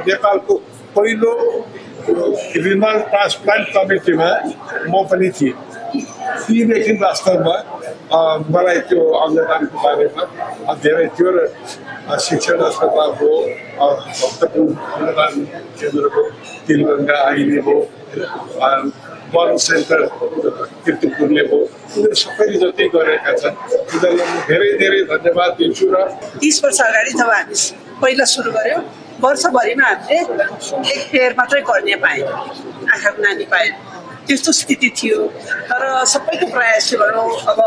नेपालको पहिलो renal transplant कमिटीमा म पनि थिएँ। तीदेखि वास्तवमा मलाई त्यो अङ्गदानको बारेमा धेरै थियो र शिक्षण अस्पताल हो, भक्तपुर अङ्गदान केन्द्र हो, तिलगङ्गा अहिले हो, बर्न सेन्टर किर्तिपुरले हो, उनीहरू सबैले जति गरेका छन् उनीहरूलाई म धेरै धेरै धन्यवाद दिन्छु। र 30 वर्ष अगाडि जब हामी पहिला सुरु गऱ्यौँ वर्षभरिमा हामीले एक पेयर मात्रै गर्ने पायौँ, आँखाको नानी पायौँ, त्यस्तो स्थिति थियो। तर सबैको प्रयास भनौँ अब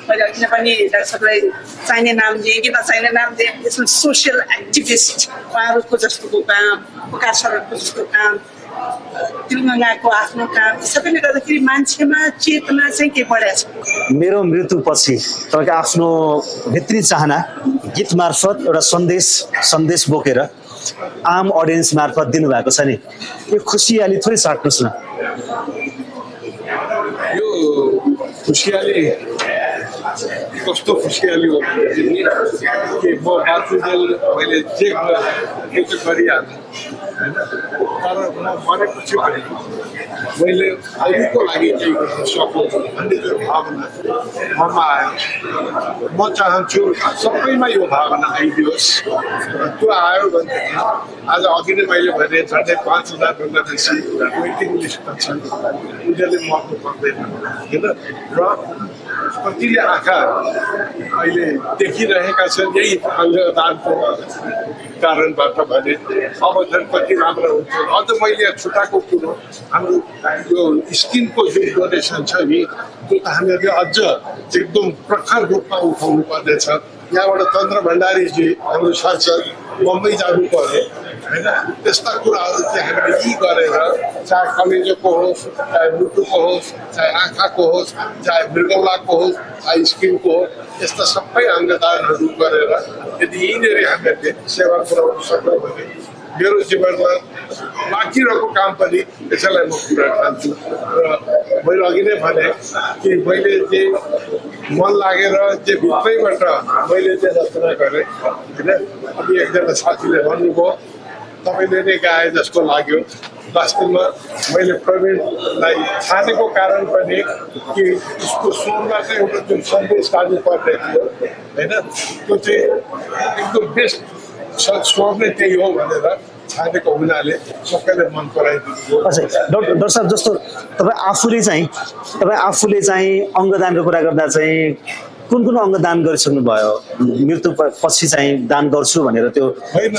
मैले अघि पनि डाक्टरलाई चाहिने नाम दिएँ कि नचाहिने नाम दिएँ, यसमा सोसियल एक्टिभिस्ट उहाँहरूको जस्तोको काम, प्रकाश सरको जस्तो काम, तिलगङ्गाको आफ्नो काम, सबैले गर्दाखेरि मान्छेमा चेतना चाहिँ के बढेको छ। मेरो मृत्युपछि तपाईँको आफ्नो भित्री चाहना गीत मार्फत एउटा सन्देश बोकेर आम अडियन्स मार्फत दिनुभएको छ नि, यो खुसियाली थोरै साट्नुहोस् न। यो खुसियाली कस्तो खुसियाली हो कि म बाथरुमल मैले जे गरिहाल्छु होइन, तर म मरेपछि पनि मैले अरूको लागि केही गर्न सक्छु भन्ने त्यो भावना ममा आयो। म चाहन्छु सबैमा यो भावना आइदियोस्। त्यो आयो भनेदेखि आज अघि नै मैले भने झन्डै 5000 भन्दा बेसी वेटिङ लिस्टमा छन्, उनीहरूले मर्नु पर्दैन होइन। र कतिले आँखा अहिले देखिरहेका छन् यही अङ्गदानको कारणबाट भने अब झन् कति राम्रो हुन्छ। अझ मैले छुट्टाको कुरो हाम्रो यो स्किनको जुन डोनेसन छ नि, त्यो त हामीहरूले अझ एकदम प्रखर रूपमा उठाउनु पर्नेछ। यहाँबाट चन्द्र भण्डारीजी हाम्रो सांसद मुम्बई जानु पर्यो होइन। त्यस्ता कुराहरू चाहिँ हामीले यी गरेर चाहे कलेजोको होस्, चाहे मुटुको होस्, चाहे आँखाको होस्, चाहे मृगौलाको होस्, चाहे स्किनको होस्, यस्ता सबै अङ्गदानहरू गरेर यदि यहीँनिर हामीले सेवा पुऱ्याउन सक्यौँ भने मेरो जीवनमा बाँकी रहेको काम पनि यसैलाई म पुरा ठान्छु। र मैले अघि नै भने कि मैले जे मन लागेर जे भित्रैबाट मैले जे रचना गरेँ होइन। अनि एकजना साथीले भन्नुभयो तपाईँले नै गाए जस्तो लाग्यो। वास्तवमा मैले प्रवीणलाई छानेको कारण पनि कि उसको स्वरमा चाहिँ एउटा जुन सन्देश जानु पर्ने थियो होइन, त्यो चाहिँ एकदम बेस्ट स्वर नै त्यही हो भनेर छानेको हुनाले सबैले मन पराइदिनु। डाक्टर साहब जस्तो तपाईँ आफूले चाहिँ अङ्गदानको कुरा गर्दा चाहिँ कुन अङ्गदान गरिसक्नु भयो? मृत्यु पछि चाहिँ दान गर्छु भनेर त्यो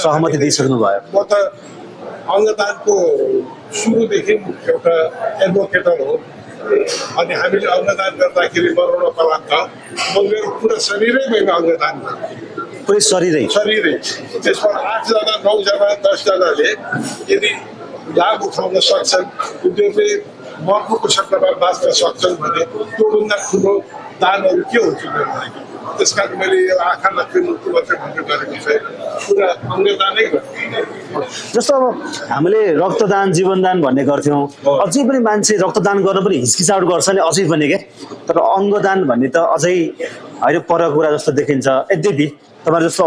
सहमति दिइसक्नु भयो? म त अङ्गदानको सुरुदेखि एउटा एडभोकेटर हो। अनि हामीले अङ्गदान गर्दाखेरि मराउन पर्दा म मेरो पुरा शरीरै मैले अङ्गदान गरेँ, पुरै शरीरै। त्यसमा 8 जना 9 जना 10 जनाले यदि लाभ उठाउन सक्छन्, उनीहरूले मर्नुको सट्टामा बाँच्न सक्छन् भने त्योभन्दा ठुलो दानहरू के हुन्छ मेरो लागि। त्यस कारण मैले यो आँखा नखिर्नुको मात्रै भन्ने गरेको छैन, पुरा अङ्गदानै गरेँ। जस्तो अब हामीले रक्तदान जीवनदान भन्ने गर्थ्यौँ, अझै पनि मान्छे रक्तदान गर्न पनि हिचकिचाउट गर्छ नि अझै पनि के। तर अङ्गदान भन्ने त अझै होइन परको कुरा जस्तो देखिन्छ। यद्यपि तपाईँ जस्तो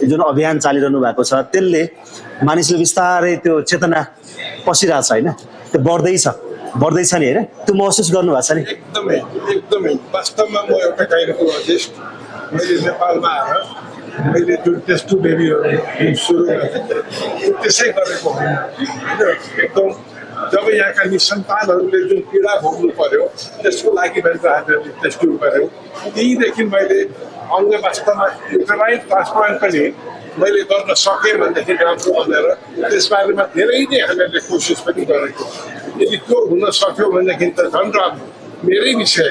जुन अभियान चालिरहनु भएको छ त्यसले मानिसले बिस्तारै त्यो चेतना पसिरहेछ होइन, त्यो बढ्दैछ नि होइन, त्यो महसुस गर्नुभएको छ नि? एकदमै वास्तवमा म एउटा गाइनोकोलोजिस्ट, मैले नेपालमा आएर मैले जुन टेस्ट टु बेबीहरू सुरु गरेँ त्यसै गरेको होइन। एकदम जब यहाँका निसन्तानहरूले जुन पीडा भोग्नु पर्यो त्यसको लागि मैले हामीहरूले टेस्ट टु गऱ्यौँ। त्यहीँदेखि मैले अङ्ग वास्तवमा युटेराइन ट्रान्सप्लान्ट पनि मैले गर्न सकेँ भनेदेखि राम्रो भनेर त्यसबारेमा धेरै नै हामीहरूले कोसिस पनि गरेको। यदि त्यो हुन सक्यो भनेदेखि त झन् राम्रो मेरै विषय।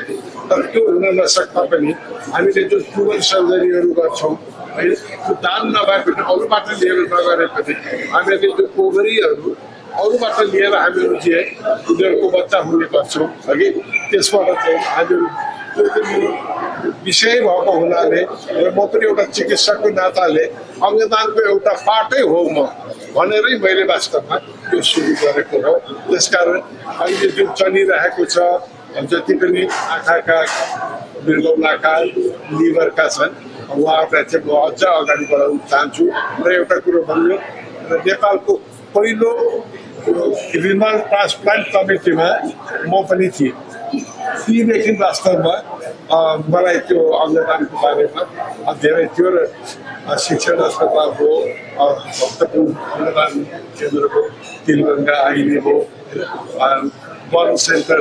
तर त्यो हुन नसक्दा पनि हामीले जुन ट्युमर सर्जरीहरू गर्छौँ है, त्यो दान नभए पनि अरूबाट लिएर नगरे पनि हामीले जो ओभरीहरू अरूबाट लिएर हामीहरू जे उनीहरूको बच्चा हुने गर्छौँ हगि, त्यसबाट चाहिँ हामीहरू त्यो चाहिँ विषय भएको हुनाले र म पनि एउटा चिकित्सकको नाताले अङ्गदानको एउटा पार्टै हो म भनेरै मैले वास्तवमा त्यो सुरु गरेको हो। त्यसकारण अहिले जुन चलिरहेको छ जति पनि आँखाका मृगौलाका लिभरका छन् उहाँहरूलाई चाहिँ म अझ अगाडि बढाउन चाहन्छु र एउटा कुरो भन्यो नेपालको पहिलो रिनल ट्रान्सप्लान्ट कमिटीमा म पनि थिएँ तीदेखि वास्तवमा मलाई त्यो अङ्गदानको बारेमा धेरै थियो र शिक्षण अस्पताल हो भक्तपुर अङ्गदान केन्द्रको तिलगङ्गा अहिले हो बर्न सेन्टर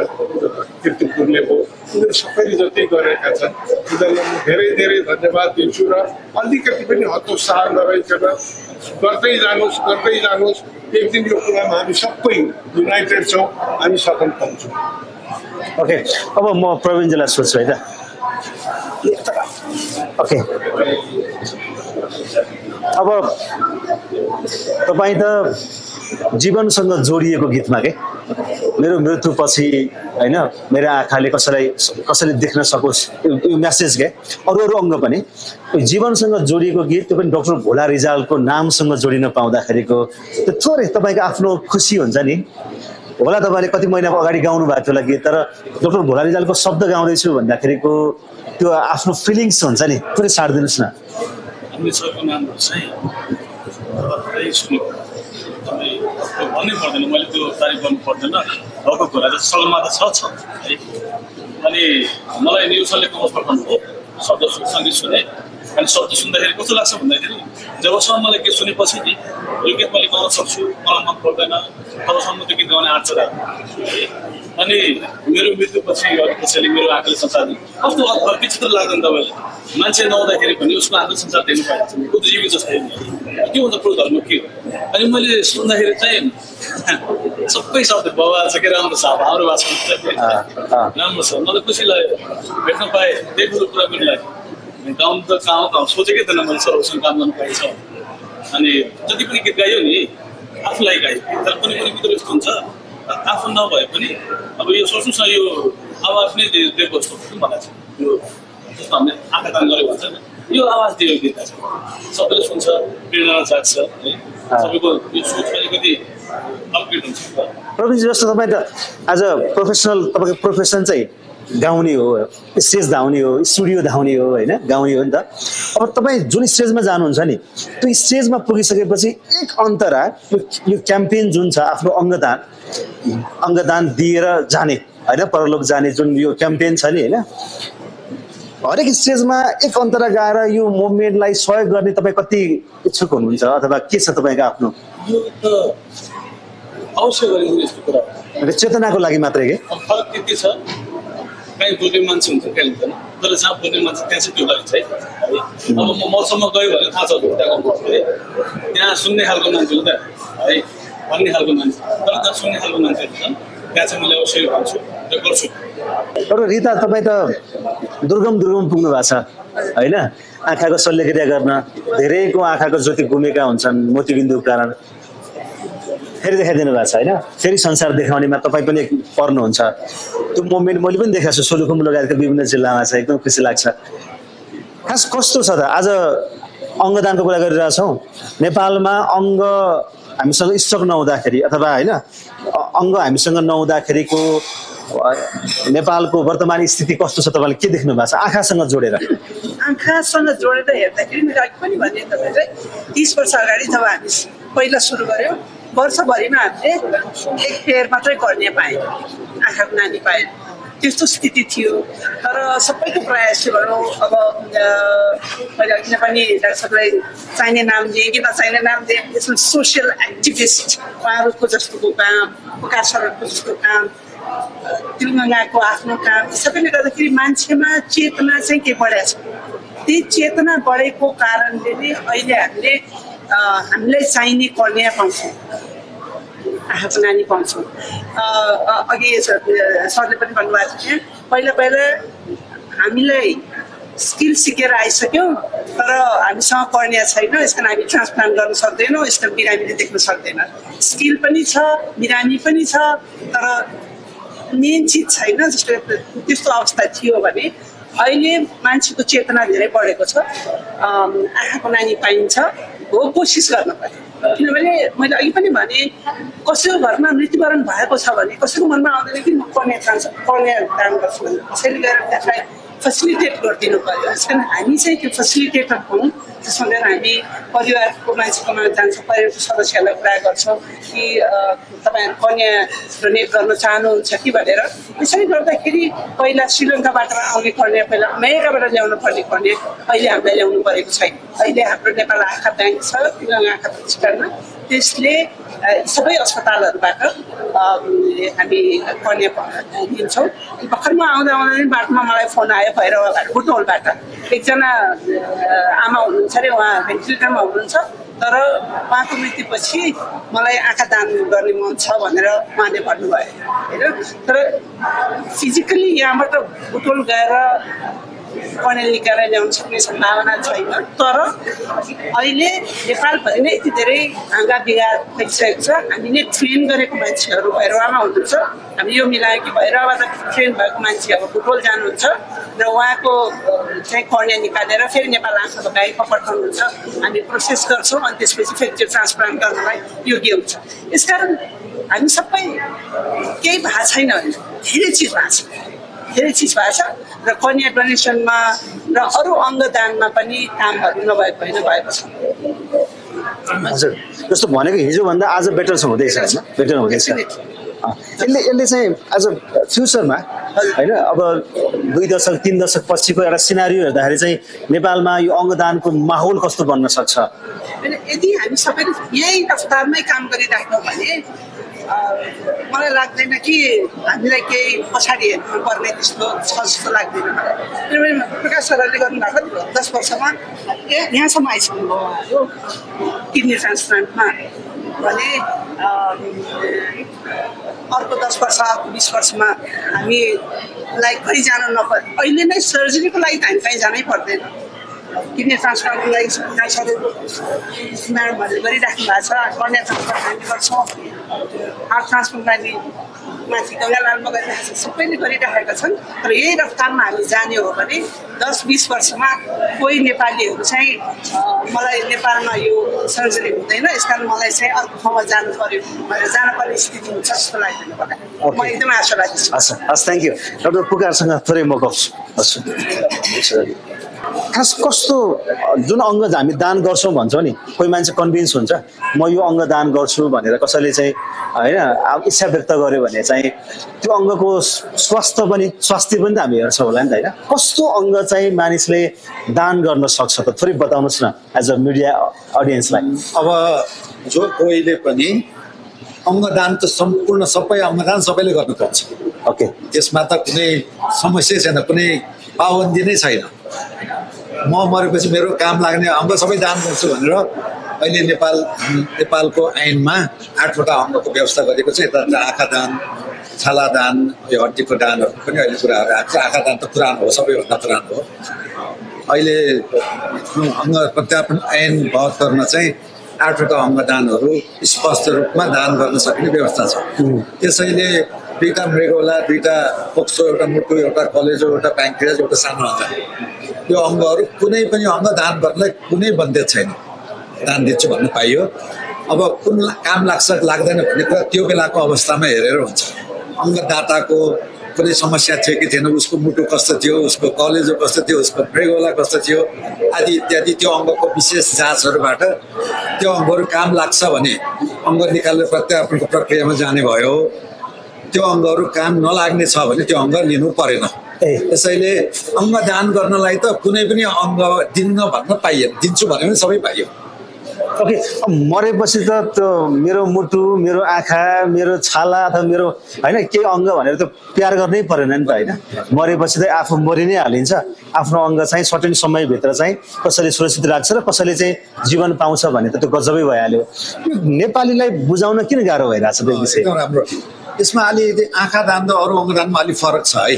किर्तिपुरले हो उनीहरू सबैले जति गरेका छन् उनीहरूलाई म धेरै धेरै धन्यवाद दिन्छु र अलिकति पनि हतोत्साह नरहेकन गर्दै जानुहोस् एक दिन यो कुरामा हामी सबै युनाइटेड छौँ हामी सफल पाउँछौँ। ओके अब म प्रवीणजीलाई सोध्छु है त ओके अब तपाईँ त जीवनसँग जोडिएको गीतमा के मेरो मृत्युपछि होइन मेरो आँखाले कसैले देख्न सकोस् यो म्यासेज के अरू अङ्ग पनि जीवनसँग जोडिएको गीत त्यो पनि डाक्टर भोला रिजालको नामसँग जोडिन पाउँदाखेरिको त्यो थोरै तपाईँको आफ्नो खुसी हुन्छ नि होला तपाईँले कति महिना अगाडि गाउनु भएको थियो होला गीत तर डाक्टर भोला रिजालको शब्द गाउँदैछु भन्दाखेरिको त्यो आफ्नो फिलिङ्स हुन्छ नि पुरै साटिदिनुहोस् न। भन्नै पर्दैन मैले त्यो तारिफ गर्नु पर्दैन भएको कुरा चाहिँ सगरमाथा छ है अनि मलाई न्युज सरले कमर्समा भन्नुभयो शब्द सङ्गीत सुने अनि शब्द सुन्दाखेरि कस्तो लाग्छ भन्दाखेरि जबसम्म मलाई गीत सुनेपछि नि यो गीत मैले गाउन सक्छु मलाई मन पर्दैन तबसम्म त्यो गीत गाउने आँट छ अनि मेरो मृत्युपछि कसैले मेरो आँखाले संसार कस्तो विचित्र लाग्दैन तपाईँले मान्छे नहुँदाखेरि पनि उसको आँखाले संसार देख्नु पाएको छ बुद्धिजीवी जस्तै के हुन्छ प्रो धर्म के हो अनि मैले सुन्दाखेरि चाहिँ सबै शब्द बाबा छ कि राम्रो छ हाम्रो भाषा राम्रो छ मलाई खुसी लाग्यो भेट्न पाएँ त्यही कुरो कुरा पनि लाग्यो गाउनु त कहाँ सोचेकै थिएन मैले सरहरूसँग काम गर्नु पाइन्छ अनि जति पनि गीत गायो नि आफूलाई गायो तर पनि कुनै गीत यस्तो हुन्छ आफू नभए पनि अब यो सोच्नुहोस् न यो आवाज नै दिएको जस्तो मलाई चाहिँ यो जस्तो हामीले आँखा दान गऱ्यो भन्छ नि यो आवाज दियो गीतमा चाहिँ सबैले सुन्छ प्रेरणा जाग्छ है सबैको यो सोच अलिकति अपग्रेड हुन्छ। प्रवीणजी जस्तो तपाईँ त एज अ प्रोफेसनल तपाईँको प्रोफेसन चाहिँ गाउने हो स्टेज धाउने हो स्टुडियो धाउने हो होइन गाउने हो नि त अब तपाईँ जुन स्टेजमा जानुहुन्छ नि त्यो स्टेजमा पुगिसकेपछि एक अन्तरा यो क्याम्पेन जुन छ आफ्नो अङ्गदान दिएर जाने होइन परलोक जाने जुन यो क्याम्पेन छ नि होइन हरेक स्टेजमा एक अन्तरा गाएर यो मुभमेन्टलाई सहयोग गर्ने तपाईँ कति इच्छुक हुनुहुन्छ अथवा के छ तपाईँको आफ्नो यो त अवश्य गरिन्छ यस्तो कुरा चेतनाको लागि मात्रै के फरक त्यति छ कहीँ बोल्ने मान्छे हुन्छ कहीँ हुँदैन तर जहाँ बोल्ने मान्छे त्यहाँ चाहिँ त्यो गरिन्छ है अब म मौसममा गयो भने थाहा छ त्यहाँको त्यहाँ सुन्ने खालको मान्छे हो त है भन्ने खालको मान्छे तर जहाँ सुन्ने खालको मान्छेहरू छन् त्यहाँ चाहिँ मैले अवश्य भन्छु र गर्छु। तर रिता तपाईँ त दुर्गम पुग्नु भएको छ होइन आँखाको शल्यक्रिया गर्न धेरैको आँखाको ज्योति गुमेका हुन्छन् मोतीबिन्दुको कारण फेरि देखाइदिनु भएको छ होइन फेरि संसार देखाउनेमा तपाईँ पनि पर्नुहुन्छ त्यो मोमेन्ट मैले पनि देखाएको छु सोलुखुम्बु लगायतका विभिन्न जिल्लामा छ एकदम खुसी लाग्छ। खास कस्तो छ त आज अङ्गदानको कुरा गरिरहेछौँ नेपालमा अङ्ग हामीसँग स्टक नहुँदाखेरि अथवा होइन अङ्ग हामीसँग नहुँदाखेरिको नेपालको वर्तमान स्थिति कस्तो छ तपाईँले के देख्नु भएको छ आँखासँग जोडेर हेर्दाखेरि मैले अघि पनि भने तपाईँलाई 30 वर्ष अगाडि जब हामी पहिला सुरु गऱ्यौँ वर्षभरिमा हामीले एक पेयर मात्रै गर्ने पायौँ आँखाको नानी पायौँ त्यस्तो स्थिति थियो तर सबैको प्रयास भनौँ अब मैले अघि पनि डाक्टर साहबलाई चाहिने नाम दिएँ कि नचाहिने नाम दिएँ यसमा सोसियल एक्टिभिस्ट उहाँहरूको जस्तोको काम प्रकाश सरको जस्तो काम तिलगङ्गाको आफ्नो काम सबैले गर्दाखेरि मान्छेमा चेतना चाहिँ के बढेको छ त्यही चेतना बढेको कारणले नै अहिले हामीलाई चाहिने कर्निया पाउँछौँ आँखाको नानी पाउँछौँ। अघि सरले पनि भन्नुभएको थियो पहिला हामीलाई स्किल सिकेर आइसक्यौँ तर हामीसँग कर्निया छैन यसको हामी ट्रान्सप्लान्ट गर्न सक्दैनौँ यसको बिरामीले देख्न सक्दैन स्किल पनि छ बिरामी पनि छ तर मेन चिज छैन जस्तो त्यस्तो अवस्था थियो भने अहिले मान्छेको चेतना धेरै बढेको छ आँखाको नानी पाइन्छ हो कोसिस गर्नु पर्यो किनभने मैले अघि पनि भने कसैको घरमा मृत्युवरण भएको छ भने कसैको मनमा आउँदैन कि म कर्निया दान गर्छु भने कसैले गएर त्यसलाई फेसिलिटेट गरिदिनु पर्यो। त्यसकारण हामी चाहिँ त्यो फेसिलिटेटर हौँ। त्यसमा गएर हामी परिवारको मान्छेकोमा जान्छौँ, परिवारको सदस्यहरूलाई कुरा गर्छौँ कि तपाईँहरू कन्या डोनेट गर्न चाहनुहुन्छ कि भनेर। यसरी गर्दाखेरि पहिला श्रीलङ्काबाट आउने कन्या, पहिला अमेरिकाबाट ल्याउनु पर्ने कन्या अहिले हामीलाई ल्याउनु परेको छैन। अहिले हाम्रो नेपाल आँखा ब्याङ्क छ आँखा प्रतिष्ठानमा, त्यसले सबै अस्पतालहरूबाट हामी कन्या दिन्छौँ। भर्खर म आउँदा बाटोमा मलाई फोन आयो भैरवबाट, बुटवलबाट एकजना आमा हुनुहुन्छ अरे, उहाँ भेन्टिलेटरमा हुनुहुन्छ, तर उहाँको मृत्युपछि मलाई आँखा दान गर्ने मन छ भनेर उहाँले भन्नुभयो होइन। तर फिजिकली यहाँबाट बुटवल गएर कन्या निकालेर ल्याउन सक्ने सम्भावना छैन। तर अहिले नेपालभरि नै यति धेरै हाङ्गा बिगार फैलिसकेको छ। हामीले ट्रेन गरेको मान्छेहरू भैरवामा हुनुहुन्छ, हामी यो मिलायो कि भैरवाबाट ट्रेन भएको मान्छे अब बुटवल जानुहुन्छ र उहाँको चाहिँ कन्या निकालेर फेरि नेपाल आँखाको ब्याङ्कमा पठाउनुहुन्छ। हामी प्रोसेस गर्छौँ अनि त्यसपछि फेरि त्यो ट्रान्सप्लान्ट गर्नलाई योग्य हुन्छ। यसकारण हामी सबै केही भएको छैन, धेरै चिज भएको छ, धेरै चिज भएको छ र कन्या डोनेसनमा र अरू अङ्गदानमा पनि कामहरू नभएको होइन, भएको छ। हजुर, जस्तो भनेको हिजोभन्दा आज बेटर हुँदैछ होइन, बेटर हुँदैछ। यसले चाहिँ आज फ्युचरमा होइन, अब 2 दशक 3 दशक पछिको एउटा सिनारियो हेर्दाखेरि चाहिँ नेपालमा यो अङ्गदानको माहौल कस्तो बन्न सक्छ? यदि हामी सबैले यही रफ्तारमै काम गरिराख्यौँ भने मलाई लाग्दैन कि हामीलाई केही पछाडि हेर्नु पर्ने त्यस्तो छ जस्तो लाग्दैन मलाई। किनभने प्रकाश सरले गर्नुभएको 10 वर्षमा यहाँसम्म आइसक्नुभयो उहाँहरू किडनी ट्रान्सप्लान्टमा भने अर्को 10 वर्ष, अर्को 20 वर्षमा हामीलाई कहीँ जानु नपर्ने। अहिले नै सर्जरीको लागि त हामी कहीँ जानै पर्दैन। किडनी ट्रान्सप्लान्टको लागि म्याडमहरूले गरिराख्नु भएको छ, कन्या ट्रान्सप्लान्ट हामी गर्छौँ, हार्ट ट्रान्सप्लान्ट हामी माथि गङ्गालालमा गरिरहेको छ, सबैले गरिराखेका छन्। तर यही रफ्तारमा हामी जाने हो भने 10-20 वर्षमा कोही नेपालीहरू चाहिँ मलाई नेपालमा यो सर्जरी हुँदैन, यसकारण मलाई चाहिँ अर्को ठाउँमा जानु पर्यो भनेर जानुपर्ने स्थिति हुन्छ जस्तो लाग्दैन मलाई। म एकदमै आशावादी छु। हस्, थ्याङ्क यू। डाक्टर पुकारसँग थोरै म गफ गर्छु। खास कस्तो जुन अङ्ग हामी दान गर्छौँ भन्छौँ नि, कोही मान्छे कन्भिन्स हुन्छ म यो अङ्ग दान गर्छु भनेर, कसैले चाहिँ होइन अब इच्छा व्यक्त गर्यो भने चाहिँ त्यो अङ्गको स्वास्थ्य पनि त हामी हेर्छौँ होला नि त होइन। कस्तो अङ्ग चाहिँ मानिसले दान गर्न सक्छ त थोरै बताउनुहोस् न एज अ मिडिया अडियन्सलाई। अब जो कोहीले पनि अङ्गदान त सम्पूर्ण सबै अङ्गदान सबैले गर्नुपर्छ। ओके, त्यसमा त कुनै समस्या छैन, कुनै पाबन्दी नै छैन। म मरेपछि मेरो काम लाग्ने अङ्ग सबै दान गर्छु भनेर अहिले नेपालको ऐनमा 8वटा अङ्गको व्यवस्था गरेको छ। यता आँखा दान, छाला दान, यो हड्डीको दानहरू पनि अहिले कुराहरू आएको छ। आँखा दान त पुरानो हो, सबैभन्दा पुरानो हो। अहिले अङ्ग प्रत्यार्पण ऐन 72मा चाहिँ 8वटा अङ्गदानहरू स्पष्ट रूपमा दान गर्न सक्ने व्यवस्था छ। त्यसैले 2टा मृगौला, 2टा फोक्सो, एउटा मुटु, एउटा कलेजो, एउटा प्याङ्क्रियाज, एउटा सानो अङ्ग, यो अङ्गहरू कुनै पनि अङ्ग दान गर्नलाई कुनै बन्देज छैन। दान दिन्छु भन्नु पाइयो। अब कुन काम लाग्छ लाग्दैन भन्ने कुरा त्यो बेलाको अवस्थामा हेरेर हुन्छ। अङ्गदाताको कुनै समस्या थियो कि थिएन, उसको मुटु कस्तो थियो, उसको कलेजो कस्तो थियो, उसको मृगौला कस्तो थियो आदि इत्यादि, त्यो अङ्गको विशेष जाँचहरूबाट त्यो अङ्गहरू काम लाग्छ भने अङ्ग निकालेर प्रत्यार्पणको प्रक्रियामा जाने भयो। त्यो अङ्गहरू काम नलाग्ने छ भने त्यो अङ्ग लिनु परेन। त्यसैले अङ्ग दान गर्नलाई त कुनै पनि अङ्ग दिन्न भन्न पाइएन, दिन्छु भने पनि सबै पाइयो। ओके, मरेपछि त त्यो मेरो मुटु, मेरो आँखा, मेरो छाला अथवा मेरो होइन केही अङ्ग भनेर त प्यार गर्नै परेन नि त होइन। मरेपछि त आफू मरि नै हालिन्छ। आफ्नो अङ्ग चाहिँ सर्टेन समयभित्र चाहिँ कसैले सुरक्षित राख्छ र कसैले चाहिँ जीवन पाउँछ भने त त्यो गजबै भइहाल्यो। नेपालीलाई बुझाउन किन गाह्रो भइरहेछ त्यो विषय? एकदम राम्रो। यसमा अलिकति आँखा दान र अरू अङ्गदानमा अलिक फरक छ है।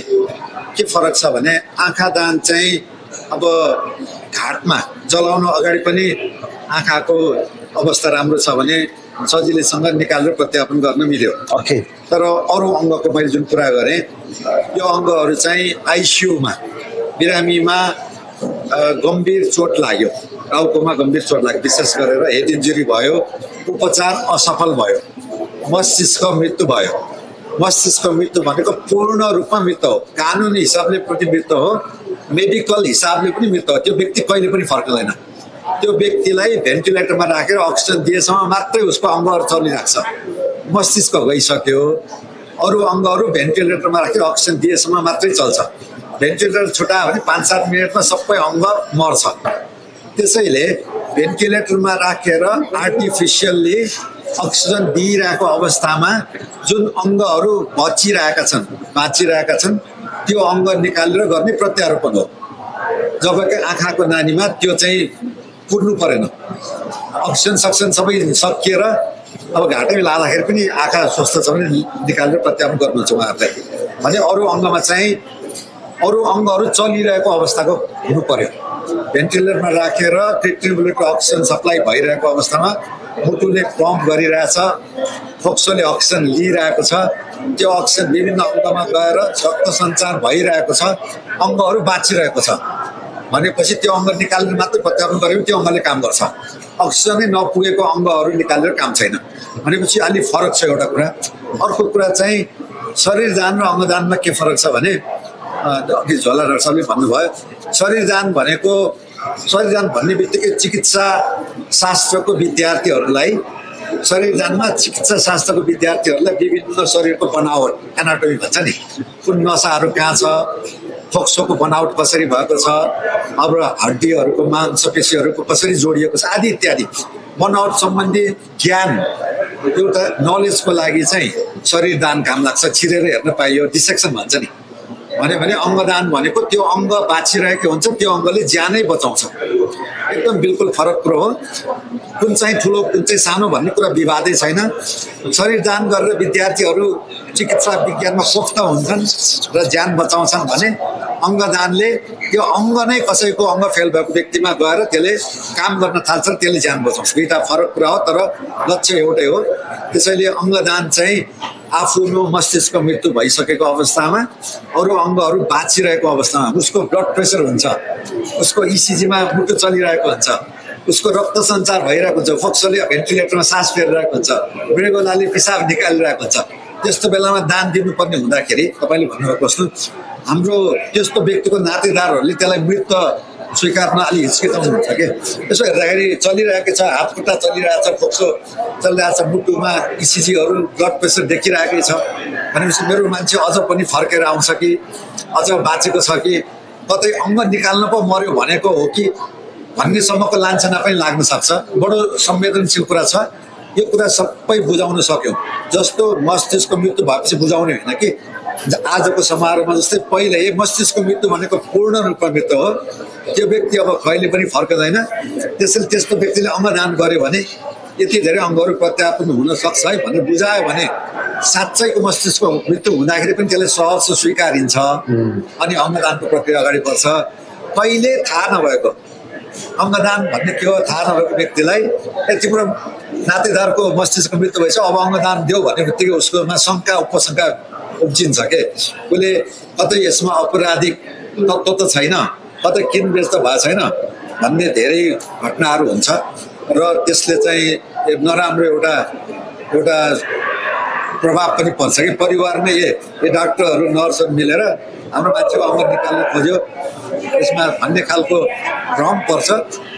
के फरक छ भने आँखा दान चाहिँ अब घाटमा जलाउनु अगाडि पनि आँखाको अवस्था राम्रो छ भने सजिलैसँग निकालेर प्रत्यार्पण गर्न मिल्यो। ओके, तर अरू अङ्गको मैले जुन कुरा गरेँ, यो अङ्गहरू चाहिँ आइसियुमा, बिरामीमा गम्भीर चोट लाग्यो, टाउकोमा गम्भीर चोट लाग्यो, विशेष गरेर हेड इन्जुरी भयो, उपचार असफल भयो, मस्तिष्क मृत्यु भयो। मस्तिष्क मृत्यु भनेको पूर्ण रूपमा मृत्यु हो, कानुनी हिसाबले मृत्यु हो। मेडिकल हिसाबले पनि मृत्यु हो, त्यो व्यक्ति कहिले पनि फर्कदैन। त्यो व्यक्तिलाई भेन्टिलेटरमा राखेर अक्सिजन दिएसम्म मात्रै उसको अङ्गहरू चलिरहेको छ। मस्तिष्क गइसक्यो, अरू अङ्गहरू भेन्टिलेटरमा राखेर अक्सिजन दिएसम्म मात्रै चल्छ। भेन्टिलेटर छुटायो भने 5-7 मिनटमा सबै अङ्ग मर्छ। त्यसैले भेन्टिलेटरमा राखेर आर्टिफिसियल्ली अक्सिजन दिइरहेको अवस्थामा जुन अङ्गहरू बाँचिरहेका छन् त्यो अङ्ग निकालेर गर्ने प्रत्यारोपण हो। जबकि आँखाको नानीमा त्यो चाहिँ पुर्नु परेन। अक्सिजन सबै सकिएर अब घाँटी लाँदाखेरि पनि आँखा स्वस्थ छ भने निकालेर प्रत्यारोपण गर्नुहुन्छ उहाँहरूले। भने अरू अङ्गमा चाहिँ अरू अङ्गहरू चलिरहेको अवस्थाको हुनु पर्यो। भेन्टिलेटरमा राखेर ट्रिब्युलेटको अक्सिजन सप्लाई भइरहेको अवस्थामा मुटुले पम्प गरिरहेछ, फोक्सोले अक्सिजन लिइरहेको छ, त्यो अक्सिजन विभिन्न अङ्गमा गएर रक्त सञ्चार भइरहेको छ, अङ्गहरू बाँचिरहेको छ भनेपछि त्यो अङ्ग निकालेर मात्रै प्रत्यारोपण गऱ्यो त्यो अङ्गले काम गर्छ। अक्सिजनै नपुगेको अङ्गहरू निकालेर काम छैन भनेपछि अलिक फरक छ एउटा कुरा। अर्को कुरा चाहिँ शरीरदान र अङ्गदानमा के फरक छ भने अघि झोला डाक्टर साहबले भन्नुभयो, शरीरदान भन्ने बित्तिकै चिकित्सा शास्त्रको विद्यार्थीहरूलाई विभिन्न शरीरको बनावट एनाटोमी भन्छ नि, कुन नसाहरू कहाँ छ, फोक्सोको बनावट कसरी भएको छ, अब हड्डीहरूको मांसपेशीहरूको कसरी जोडिएको छ आदि इत्यादि बनावट सम्बन्धी ज्ञान एउटा नलेजको लागि चाहिँ शरीरदान काम लाग्छ। छिरेर हेर्न पाइयो, डिसेक्सन भन्छ नि। भने अङ्गदान भनेको त्यो अङ्ग बाँचिरहेको हुन्छ, त्यो अङ्गले ज्यानै बचाउँछ। एकदम बिल्कुल फरक कुरो हो। कुन चाहिँ ठुलो कुन चाहिँ सानो भन्ने कुरा विवादै छैन। शरीरदान गरेर विद्यार्थीहरू चिकित्सा विज्ञानमा पोख्त हुन्छन् र ज्यान बचाउँछन् भने अङ्गदानले त्यो अङ्ग नै कसैको अङ्ग फेल भएको व्यक्तिमा गएर त्यसले काम गर्न थाल्छ, त्यसले ज्यान बचाउँछ। दुईवटा फरक कुरा हो तर लक्ष्य एउटै हो। त्यसैले अङ्गदान चाहिँ आफ्नो मस्तिष्क मृत्यु भइसकेको अवस्थामा अरू अङ्गहरू बाँचिरहेको अवस्थामा उसको ब्लड प्रेसर हुन्छ, उसको इसिजीमा मुटु चलिरहेको हुन्छ, उसको रक्त सञ्चार भइरहेको हुन्छ, फोक्सोले भेन्टिलेटरमा सास फेरिरहेको हुन्छ, मृगोलाले पिसाब निकालिरहेको हुन्छ। त्यस्तो बेलामा दान दिनुपर्ने हुँदाखेरि तपाईँले भन्नुभएको प्रश्न, हाम्रो त्यस्तो व्यक्तिको नातेदारहरूले त्यसलाई मृत स्वीकार्न अलि हिचकिचाउनुहुन्छ कि। यसो हेर्दाखेरि चलिरहेको छ, हात खुट्टा चलिरहेको छ, फोक्सो चलिरहेको छ, मुटुमा इसिजीहरू ब्लड प्रेसर देखिरहेकै छ भनेपछि मेरो मान्छे अझ पनि फर्केर आउँछ कि अझ बाँचेको छ कि कतै अङ्ग निकाल्न पो मर्यो भनेको हो कि भन्नेसम्मको लान्छना पनि लाग्न सक्छ। बडो संवेदनशील कुरा छ। यो कुरा सबै बुझाउन सक्यौँ। जस्तो मस्तिष्कको मृत्यु भएपछि बुझाउने होइन कि आजको समारोहमा जस्तै पहिले मस्तिष्कको मृत्यु भनेको पूर्ण रूपमा मृत्यु हो, त्यो व्यक्ति अब कहिले पनि फर्कदैन। त्यसैले त्यस्तो व्यक्तिले अङ्गदान गर्यो भने यति धेरै अङ्गहरू प्रत्यारोपण हुन सक्छ है भनेर बुझायो भने साँच्चैको मस्तिष्कको मृत्यु हुँदाखेरि पनि त्यसले सहज स्वीकारिन्छ अनि अङ्गदानको प्रक्रिया अगाडि बढ्छ। कहिले थाहा नभएको अङ्गदान भन्ने के हो थाहा नभएको व्यक्तिलाई तिम्रो नातेदारको मस्तिष्कको मृत्यु भएछ अब अङ्गदान देऊ भन्ने बित्तिकै उसकोमा शङ्का उपशङ्का उब्जिन्छ के, उसले कतै यसमा अपराधिक तत्त्व त छैन, कतै किनबेच त भएको छैन भन्ने धेरै घटनाहरू हुन्छ र त्यसले चाहिँ नराम्रो एउटा प्रभाव पनि पर्छ कि परिवारमै ए डाक्टरहरू नर्सहरू मिलेर हाम्रो मान्छेको अङ्ग निकाल्न खोज्यो यसमा भन्ने खालको भ्रम पर्छ।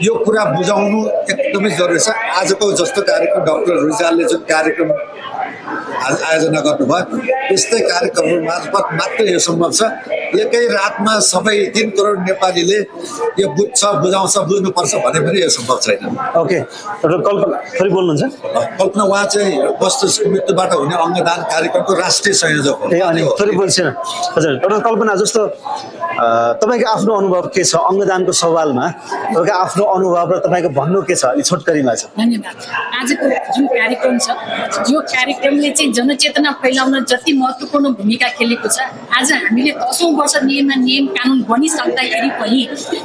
यो कुरा बुझाउनु एकदमै जरुरी छ। आजको जस्तो कार्यक्रम डाक्टर रिजालले जुन कार्यक्रम आयोजना गर्नुभयो त्यस्तै कार्यक्रमहरू मार्फत मात्रै यो सम्भव छ। एकै रातमा सबै 3 करोड नेपालीले यो बुझ्छ बुझाउँछ बुझ्नुपर्छ भने पनि यो सम्भव छैन। ओके, कल्पना फेरि बोल्नुहुन्छ? कल्पना उहाँ चाहिँ मस्तिष्क मृत्युबाट हुने अङ्गदान कार्यक्रमको राष्ट्रिय संयोजक हो। अनि फेरि बोल्छिन हजुर। डक्टर कल्पना जस्तो तपाईँको आफ्नो अनुभव के छ अङ्गदानको सवालमा? तपाईँको आफ्नो अनुभव र तपाईँको भन्नु के छ अलि छोटकरीमा छ? धन्यवाद। आजको जुन कार्यक्रम छ यो कार्यक्रमले चाहिँ जनचेतना फैलाउन जति महत्त्वपूर्ण भूमिका खेलेको छ, आज हामीले 10औं वर्ष नियम कानुन बनिसक्दाखेरि पनि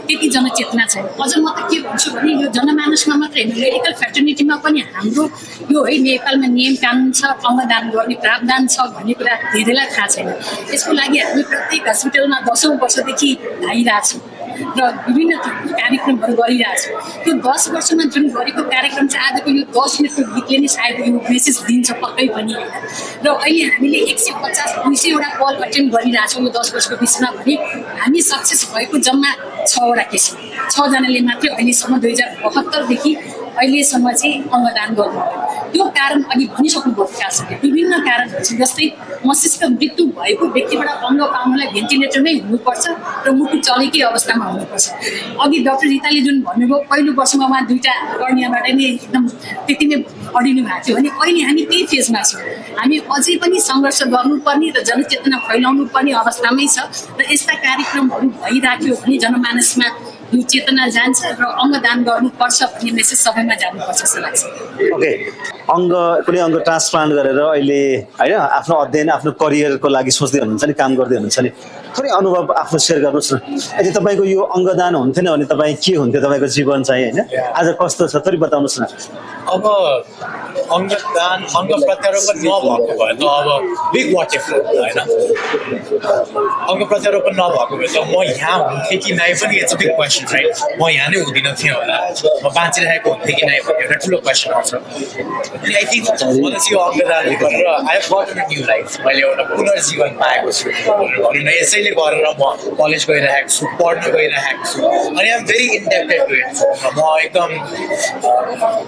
त्यति जनचेतना छैन। अझ म त के भन्छु भने यो जनमानसमा मात्रै होइन मेडिकल फ्याटर्निटीमा पनि हाम्रो यो है नेपालमा नियम कानुन छ, अङ्गदान गर्ने प्रावधान छ भन्ने कुरा धेरैलाई थाहा छैन। यसको लागि हामी प्रत्येक हस्पिटलमा 10औं वर्षदेखि धाइरहेछौँ। र विभिन्न कार्यक्रमहरू गरिरहेको छु। त्यो 10 वर्षमा जुन गरेको कार्यक्रम चाहिँ आजको यो 10 मिनटको गीतले नै सायद यो मेसेज दिन्छ पक्कै पनि होइन। र अहिले हामीले 150-200 वटा कल अटेन्ड गरिरहेछौँ यो 10 वर्षको बिचमा भने हामी सक्सेस भएको जम्मा 6 वटा केस 6 जनाले मात्रै अहिलेसम्म 2072देखि अहिलेसम्म चाहिँ अङ्गदान गर्नु। त्यो कारण अघि भनिसक्नुभयो विकासले विभिन्न कारणहरू छ, जस्तै मस्तिष्क मृत्यु भएको व्यक्तिबाट अङ्ग पाउनलाई भेन्टिलेटरमै हुनुपर्छ र मुटु चलेकै अवस्थामा हुनुपर्छ। अघि डाक्टर रिताले जुन भन्नुभयो पहिलो वर्षमा उहाँ 2टा कर्नियाबाट नै एकदम त्यति नै अडिनु भएको थियो भने अहिले हामी त्यही फेजमा छौँ। हामी अझै पनि सङ्घर्ष गर्नुपर्ने र जनचेतना फैलाउनु पर्ने अवस्थामै छ र यस्ता कार्यक्रमहरू भइराख्यो भने जनमानसमा यो चेतना जान्छ र अङ्गदान गर्नुपर्छ भन्ने मेसेज सबैमा जानुपर्छ जस्तो लाग्छ। ओके, कुनै अङ्ग ट्रान्सप्लान्ट गरेर अहिले होइन आफ्नो अध्ययन आफ्नो करियरको लागि सोच्दै हुनुहुन्छ नि, काम गर्दै हुनुहुन्छ नि, थोरै अनुभव आफ्नो सेयर गर्नुहोस् न। यदि तपाईँको यो अङ्गदान हुन्थेन भने तपाईँ के हुन्थ्यो, तपाईँको जीवन चाहिँ होइन आज कस्तो छ थोरै बताउनुहोस् न। अब अङ्गदान अङ्ग प्रत्यारोपण नभएको भए त अब बिग वाट इफ होइन, अङ्ग प्रत्यारोपण नभएको भए त म यहाँ हुन्थेँ कि नै पनि it's a big question right. म यहाँ नै हुँदिनँ थिएँ होला, म बाँचिरहेको हुन्थेँ कि नै भन्ने एउटा ठुलो क्वेसन आउँछ। अनि आई थिङ्क मलाई चाहिँ यो अङ्गदान गरेर I have गटन a new life, मैले एउटा पुनर्जीवन पाएको छु भनौँ न। यसैले गरेर म कलेज गइरहेको छु, पढ्न गइरहेको छु अनि I am very indebted to it. म एकदम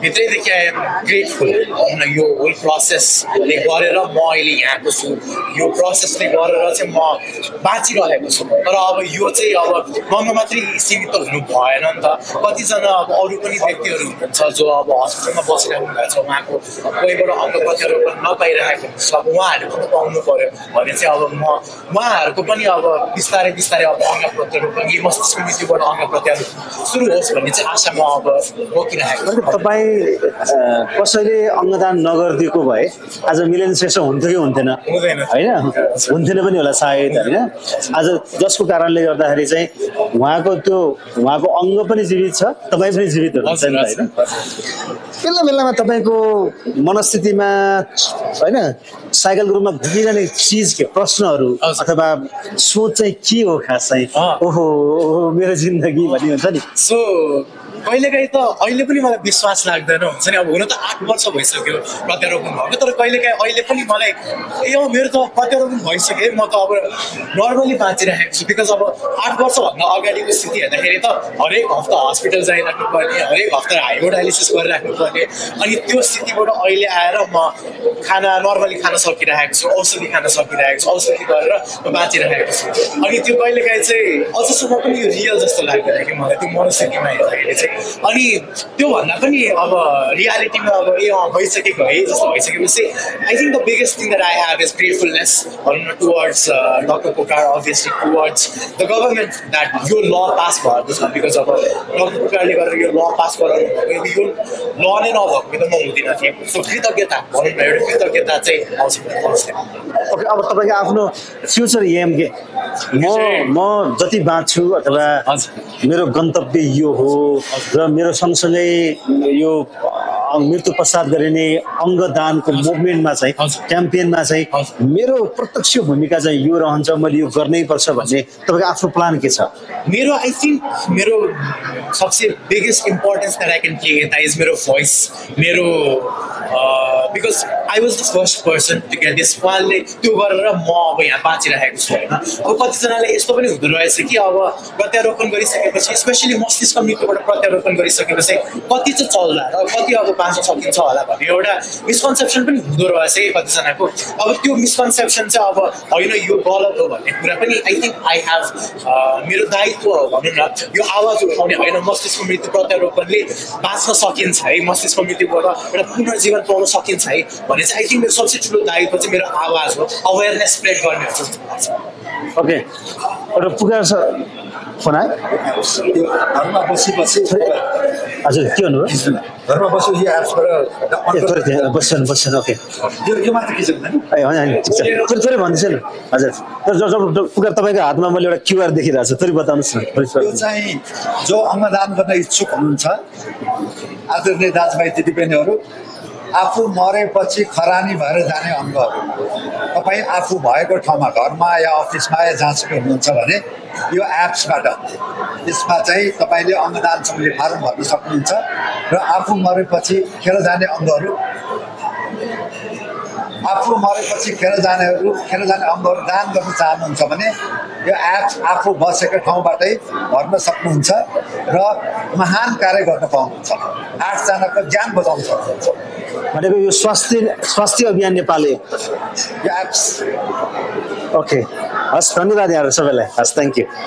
भित्रैदेखि आई एम ग्रेटफुल यो होल प्रोसेसले गरेर म अहिले यहाँको छु। यो प्रोसेसले गरेर चाहिँ म बाँचिरहेको छु। तर अब यो चाहिँ अब ममा मात्रै सीमित हुनु भएन नि त। कतिजना अब अरू पनि व्यक्तिहरू हुनुहुन्छ जो अब हस्पिटलमा बसिरहेको भएको छ, उहाँको कोहीबाट अङ्ग प्रत्यारोपण नपाइरहेको हुन्छ, अब उहाँहरूले पनि पाउनु पऱ्यो भने चाहिँ अब उहाँहरूको पनि अब बिस्तारै बिस्तारै अब अङ्ग प्रत्यारोपण यी मस्तिष्क मृत्युबाट अङ्ग प्रत्यारोपण सुरु होस् भन्ने चाहिँ आशा म अब रोकिरहेको। तपाईँ कसैले अङ्गदान नगरिदिएको भए आज मिलन श्रेष्ठ हुन्थ्यो कि हुन्थेन होइन, हुन्थेन पनि होला सायद होइन। आज जसको कारणले गर्दाखेरि चाहिँ उहाँको अङ्ग पनि जीवित छ, तपाईँ पनि जीवित हुनुहुन्छ नि होइन। बेला बेलामा तपाईँको मनस्थितिमा होइन साइकलको रूपमा घुमिरहने चिज के प्रश्नहरू अथवा सोच चाहिँ के हो खास चाहिँ, ओहो मेरो जिन्दगी भन्ने हुन्छ नि। सो कहिलेकाहीँ त अहिले पनि मलाई विश्वास लाग्दैन हुन्छ नि। अब हुन त 8 वर्ष भइसक्यो प्रत्यारोपण भएको, तर कहिलेकाहीँ अहिले पनि मलाई मेरो त प्रत्यारोपण भइसक्यो, म त अब नर्मली बाँचिरहेको छु। बिकज अब 8 वर्षभन्दा अगाडिको स्थिति हेर्दाखेरि त हरेक हप्ता हस्पिटल जाइराख्नु पर्ने, हरेक हप्ता हाइड्रो डायलिसिस गरिराख्नु पर्ने, अनि त्यो स्थितिबाट अहिले आएर म नर्मली खान सकिरहेको छु, औषधि खान सकिरहेको छु, औषधि गरेर म बाँचिरहेको छु। अनि त्यो कहिलेकाहीँ चाहिँ अझसम्म पनि यो रियल जस्तो लाग्दैन कि मलाई त्यो मनस्थितिमा हेर्दाखेरि चाहिँ। अनि त्योभन्दा पनि अब रियालिटीमा अब भइसकेको है जस्तो भइसकेपछि I think the biggest thing that I have is gratefulness towards doctor Pukar, obviously towards the government that यो ल पास भएको छ। बिकज अब डक्टर पुकारले गरेर यो ल पास गराउनु भएको, यो ल नै नभएको त म हुँदिनँ थिएँ। सो कृतज्ञता भनौँ न, एउटा कृतज्ञता चाहिँ आउँछ। ओके, अब तपाईँको आफ्नो फ्युचर एम के, म जति बाँच्छु अथवा मेरो गन्तव्य यो हो र मेरो सँगसँगै यो मृत्यु पश्चात गरिने अङ्गदानको मुभमेन्टमा चाहिँ क्याम्पेनमा चाहिँ मेरो प्रत्यक्ष भूमिका चाहिँ यो रहन्छ, मैले यो गर्नै पर्छ भन्ने तपाईँको आफ्नो प्लान के छ? मेरो आई थिङ्क मेरो सबसे biggest importance that I can play यता इज मेरो भोइस। मेरो because I was the first person to get this. उहाँले त्यो गरेर म अब यहाँ बाँचिरहेको छु होइन। अब कतिजनाले यस्तो पनि हुँदो रहेछ कि अब प्रत्यारोपण गरिसकेपछि, स्पेसली मस्तिष्क मृत्युबाट प्रत्यारोपण गरिसकेपछि कति चाहिँ चल्ला र कति अब बाँच्न सकिन्छ होला भन्ने एउटा मिसकन्सेप्सन पनि हुँदो रहेछ कि कतिजनाको। अब त्यो मिसकन्सेप्सन चाहिँ अब होइन यो गलत हो भन्ने कुरा पनि आई थिङ्क आई हेभ मेरो दायित्व हो भनौँ न, यो आवाज उठाउने होइन। मस्तिष्क मृत्यु प्रत्यारोपणले बाँच्न सकिन्छ है, मस्तिष्क मृत्युबाट एउटा पुनर्जीवन पाउन सकिन्छ है भने चाहिँ आई थिङ्क मेरो सबसे ठुलो दायित्व चाहिँ मेरो आवाज हो, अवेरनेस स्प्रेड गर्ने हो जस्तो लाग्छ। ओके, एउटा पुकार फोन आयो घरमा बसी हजुर, के भन्नुभयो? घरमा बस्यो यो एप्सबाट बस्छन्। ओके, यो मात्र के छ ए होइन ठिक छ, थोरै भन्दैछ नि हजुर। पुकार तपाईँको हातमा मैले एउटा क्युआर देखिरहेको छु, थोरै बताउनुहोस् न। यो चाहिँ जो अङ्गदान गर्न इच्छुक हुनुहुन्छ आदरणीय दाजुभाइ दिदीबहिनीहरू, आफू मरेपछि खरानी भएर जाने अङ्गहरू तपाईँ आफू भएको ठाउँमा घरमा या अफिसमा या जहाँसुकै हुनुहुन्छ भने यो एप्सबाट यसमा चाहिँ तपाईँले अङ्गदान सम्बन्धी फारम भर्न सक्नुहुन्छ र आफू मरेपछि खेर जाने अङ्गहरू खेर जाने अङ्गहरू दान गर्न चाहनुहुन्छ भने यो एप्स आफू बसेको ठाउँबाटै भर्न सक्नुहुन्छ र महान कार्य गर्न पाउनुहुन्छ 8 जनाको ज्यान बचाउन सक्नुहुन्छ भनेको यो स्वास्थ्य अभियान नेपालले यो एप्स ओके हस् धन्यवाद यहाँहरू सबैलाई हस् थ्याङ्क यू